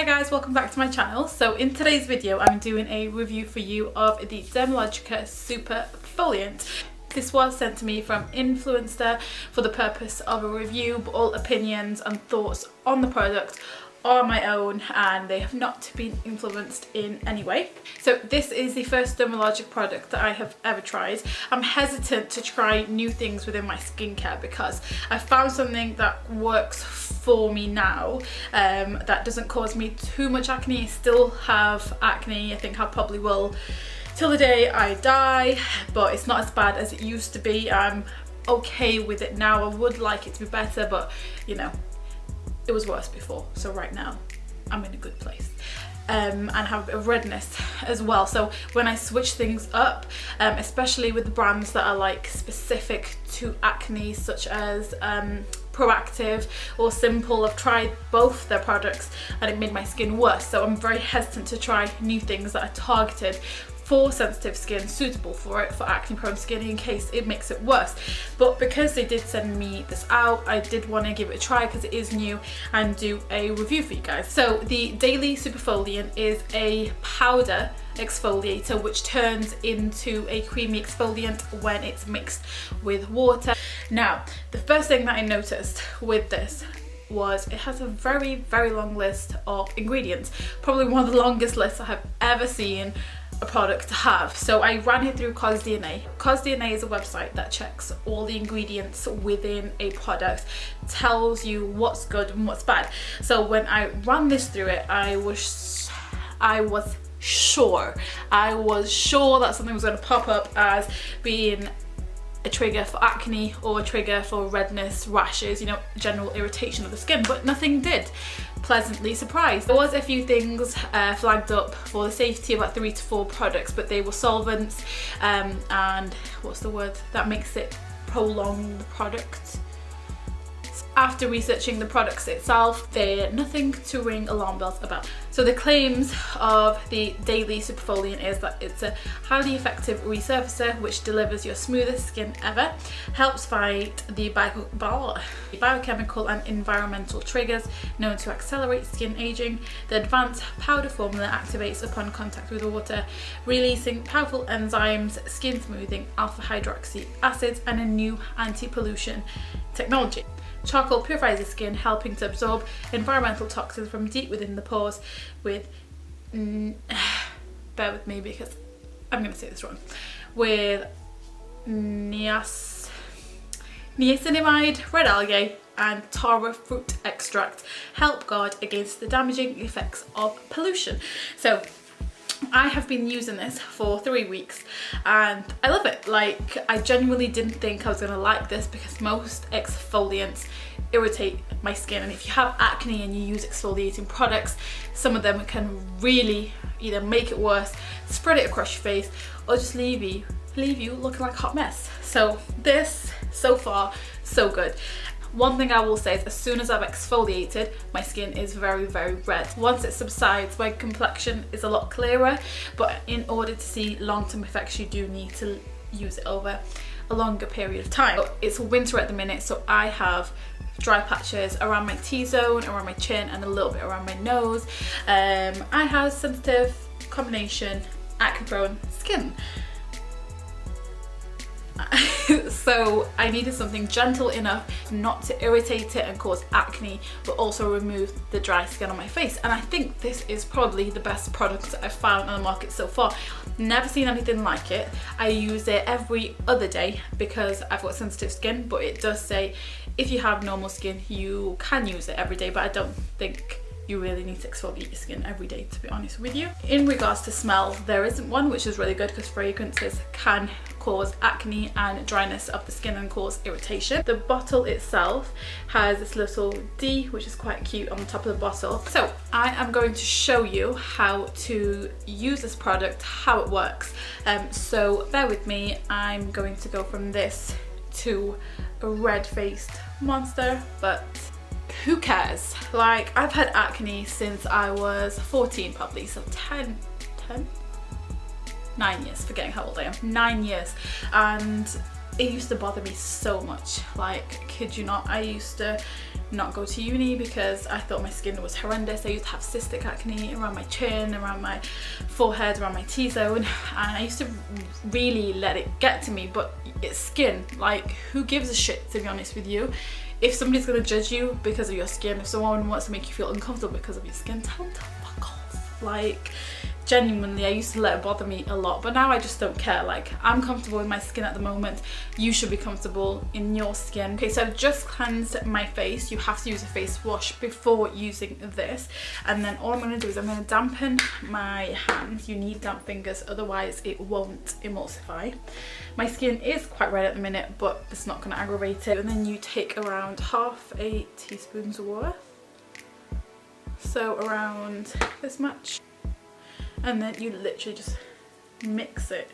Hi guys, welcome back to my channel. So in today's video I'm doing a review for you of the Dermalogica Superfoliant. This was sent to me from Influenster for the purpose of a review, but all opinions and thoughts on the product are my own and they have not been influenced in any way. So this is the first Dermalogica product that I have ever tried. I'm hesitant to try new things within my skincare because I found something that works for me now, that doesn't cause me too much acne. I still have acne, I think I probably will till the day I die, but it's not as bad as it used to be. I'm okay with it now. I would like it to be better, but you know, it was worse before, so right now I'm in a good place. And have a bit of redness as well. So when I switch things up, especially with the brands that are like specific to acne, such as Proactive or Simple, I've tried both their products and it made my skin worse. So I'm very hesitant to try new things that are targeted for sensitive skin, suitable for it, for acne prone skin, in case it makes it worse. But because they did send me this out, I did want to give it a try because it is new and do a review for you guys. So the Daily Superfoliant is a powder exfoliator which turns into a creamy exfoliant when it's mixed with water. Now, the first thing that I noticed with this was it has a very long list of ingredients, probably one of the longest lists I have ever seen a product to have. So I ran it through CosDNA. CosDNA is a website that checks all the ingredients within a product, tells you what's good and what's bad. So when I ran this through it, I was sure that something was going to pop up as being a trigger for acne or a trigger for redness, rashes, you know, general irritation of the skin, but nothing did. Pleasantly surprised. There was a few things flagged up for the safety of like 3 to 4 products, but they were solvents and what's the word that makes it prolong the product. After researching the products itself, they're nothing to ring alarm bells about. So the claims of the Daily Superfoliant is that it's a highly effective resurfacer which delivers your smoothest skin ever, helps fight the biochemical and environmental triggers known to accelerate skin aging. The advanced powder formula activates upon contact with water, releasing powerful enzymes, skin smoothing, alpha hydroxy acids, and a new anti-pollution technology. Charcoal purifies the skin, helping to absorb environmental toxins from deep within the pores with, bear with me because I'm going to say this wrong, with niacinamide, red algae and taro fruit extract, help guard against the damaging effects of pollution. So I have been using this for 3 weeks and I love it. Like, I genuinely didn't think I was gonna like this because most exfoliants irritate my skin, and if you have acne and you use exfoliating products, some of them can really either make it worse, spread it across your face, or just leave you looking like a hot mess. So this, so far, so good. One thing I will say is as soon as I've exfoliated, my skin is very red. Once it subsides, my complexion is a lot clearer, but in order to see long-term effects, you do need to use it over a longer period of time. It's winter at the minute, so I have dry patches around my T-zone, around my chin, and a little bit around my nose. I have sensitive combination acne-prone skin. So I needed something gentle enough not to irritate it and cause acne, but also remove the dry skin on my face. And I think this is probably the best product I've found on the market so far. Never seen anything like it. I use it every other day because I've got sensitive skin, but it does say if you have normal skin you can use it every day, but I don't think you really need to exfoliate your skin every day, to be honest with you. In regards to smell, there isn't one, which is really good because fragrances can cause acne and dryness of the skin and cause irritation. The bottle itself has this little D, which is quite cute, on the top of the bottle. So I am going to show you how to use this product, how it works. So bear with me, I'm going to go from this to a red-faced monster, but who cares? Like, I've had acne since I was 14 probably, so 9 years, forgetting how old I am, 9 years, and it used to bother me so much. Like, kid you not, I used to not go to uni because I thought my skin was horrendous. I used to have cystic acne around my chin, around my forehead, around my T-zone, and I used to really let it get to me. But it's skin, like, who gives a shit, to be honest with you? If somebody's gonna judge you because of your skin, if someone wants to make you feel uncomfortable because of your skin, tell them to fuck off. Like, genuinely, I used to let it bother me a lot, but now I just don't care. Like, I'm comfortable with my skin at the moment. You should be comfortable in your skin. Okay, so I've just cleansed my face. You have to use a face wash before using this, and then all I'm going to do is I'm going to dampen my hands. You need damp fingers, otherwise it won't emulsify. My skin is quite red at the minute, but it's not going to aggravate it. And then you take around half a teaspoon's worth, so around this much. And then you literally just mix it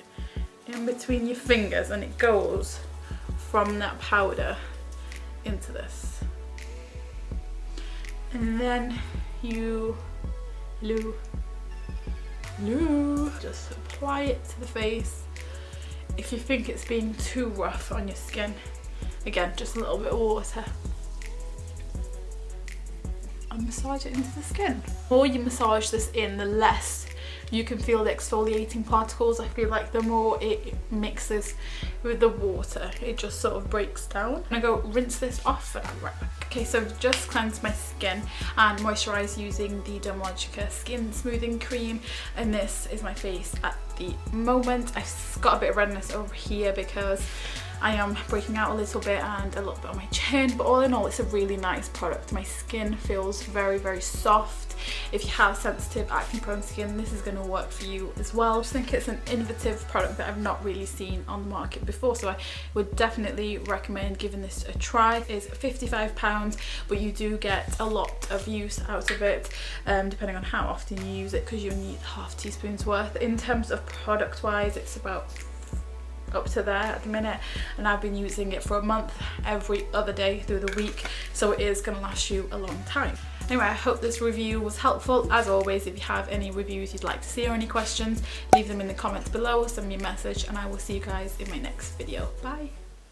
in between your fingers, and it goes from that powder into this. And then you just apply it to the face. If you think it's being too rough on your skin, again, just a little bit of water. And massage it into the skin. The more you massage this in, the less you can feel the exfoliating particles. I feel like the more it mixes with the water, it just sort of breaks down. I'm gonna go rinse this off and I'll be right back. Okay, so I've just cleansed my skin and moisturised using the Dermalogica Skin Smoothing Cream, and this is my face at the moment. I've got a bit of redness over here because I am breaking out a little bit and a little bit on my chin, but all in all, it's a really nice product. My skin feels very, very soft. If you have sensitive, acne prone skin, this is going to work for you as well. I just think it's an innovative product that I've not really seen on the market before, so I would definitely recommend giving this a try. It's £55, but you do get a lot of use out of it, depending on how often you use it, because you need half teaspoon's worth. In terms of product wise, it's about up to there at the minute, and I've been using it for a month every other day through the week, so it is going to last you a long time. Anyway, I hope this review was helpful. As always, if you have any reviews you'd like to see or any questions, leave them in the comments below, send me a message, and I will see you guys in my next video. Bye.